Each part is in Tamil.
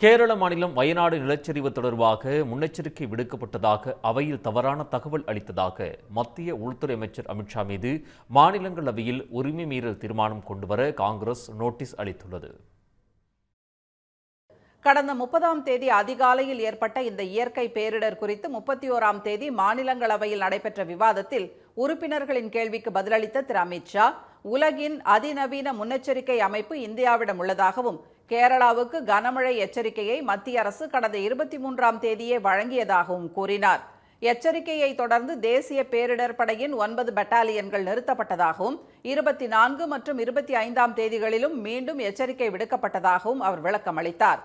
கேரள மாநிலம் வயநாடு நிலச்சரிவு தொடர்பாக முன்னெச்சரிக்கை விடுக்கப்பட்டதாக அவையில் தவறான தகவல் அளித்ததாக மத்திய உள்துறை அமைச்சர் அமித்ஷா மீது மாநிலங்களவையில் உரிமை மீறல் தீர்மானம் கொண்டுவர காங்கிரஸ் நோட்டீஸ் அளித்துள்ளது. கடந்த 30ஆம் தேதி அதிகாலையில் ஏற்பட்ட இந்த இயற்கை பேரிடர் குறித்து 31ஆம் தேதி மாநிலங்களவையில் நடைபெற்ற விவாதத்தில் உறுப்பினர்களின் கேள்விக்கு பதிலளித்த திரு அமித்ஷா, உலகின் அதிநவீன முன்னெச்சரிக்கை அமைப்பு இந்தியாவிடம் உள்ளதாகவும் கேரளாவுக்கு கனமழை எச்சரிக்கையை மத்திய அரசு கடந்த 23ஆம் தேதியே வழங்கியதாகவும் கூறினார். எச்சரிக்கையை தொடர்ந்து தேசிய பேரிடர் படையின் 9 பெட்டாலியன்கள் நிறுத்தப்பட்டதாகவும் 24 மற்றும் 25ஆம் தேதிகளிலும் மீண்டும் எச்சரிக்கை விடுக்கப்பட்டதாகவும் அவர் விளக்கம் அளித்தார்.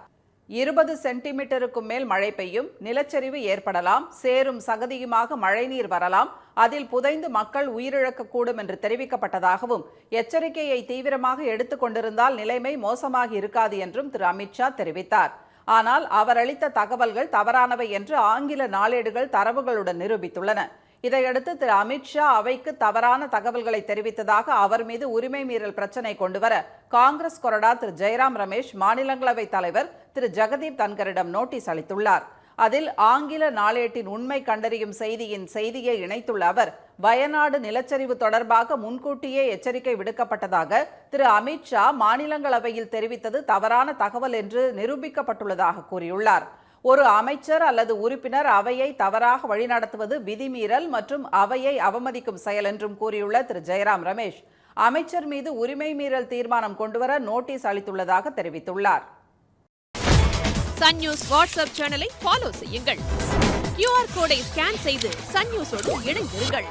20 சென்டிமீட்டருக்கும் மேல் மழை பெய்யும், நிலச்சரிவு ஏற்படலாம், சேரும் சகதியுமாக மழைநீர் வரலாம், அதில் புதைந்து மக்கள் உயிரிழக்கக்கூடும் என்று தெரிவிக்கப்பட்டதாகவும் எச்சரிக்கையை தீவிரமாக எடுத்துக் கொண்டிருந்தால் நிலைமை மோசமாகி இருக்காது என்றும் திரு அமித்ஷா தெரிவித்தார். ஆனால் அவர் அளித்த தகவல்கள் தவறானவை என்று ஆங்கில நாளேடுகள் தரவுகளுடன் நிரூபித்துள்ளன. இதையடுத்து திரு அமித்ஷா அவைக்கு தவறான தகவல்களை தெரிவித்ததாக அவர் மீது உரிமை மீறல் பிரச்சினை கொண்டுவர காங்கிரஸ் கொறடா திரு ஜெயராம் ரமேஷ் மாநிலங்களவை தலைவர் திரு ஜெகதீப் தன்கரிடம் நோட்டீஸ் அளித்துள்ளார். அதில் ஆங்கில நாளேட்டின் உண்மை கண்டறியும் செய்தியை இணைத்துள்ள அவர், வயநாடு நிலச்சரிவு தொடர்பாக முன்கூட்டியே எச்சரிக்கை விடுக்கப்பட்டதாக திரு அமித்ஷா மாநிலங்களவையில் தெரிவித்தது தவறான தகவல் என்று நிரூபிக்கப்பட்டுள்ளதாக கூறியுள்ளார். ஒரு அமைச்சர் அல்லது உறுப்பினர் அவையை தவறாக வழிநடத்துவது விதிமீறல் மற்றும் அவையை அவமதிக்கும் செயல் என்றும் கூறியுள்ள திரு ஜெயராம் ரமேஷ், அமைச்சர் மீது உரிமை மீறல் தீர்மானம் கொண்டுவர நோட்டீஸ் அளித்துள்ளதாக தெரிவித்துள்ளார். சன் நியூஸ் வாட்ஸ்அப் சேனலை ஃபாலோ செய்யுங்கள். QR கோடை ஸ்கேன் செய்து சன் நியூஸோடு இணைந்திருங்கள்.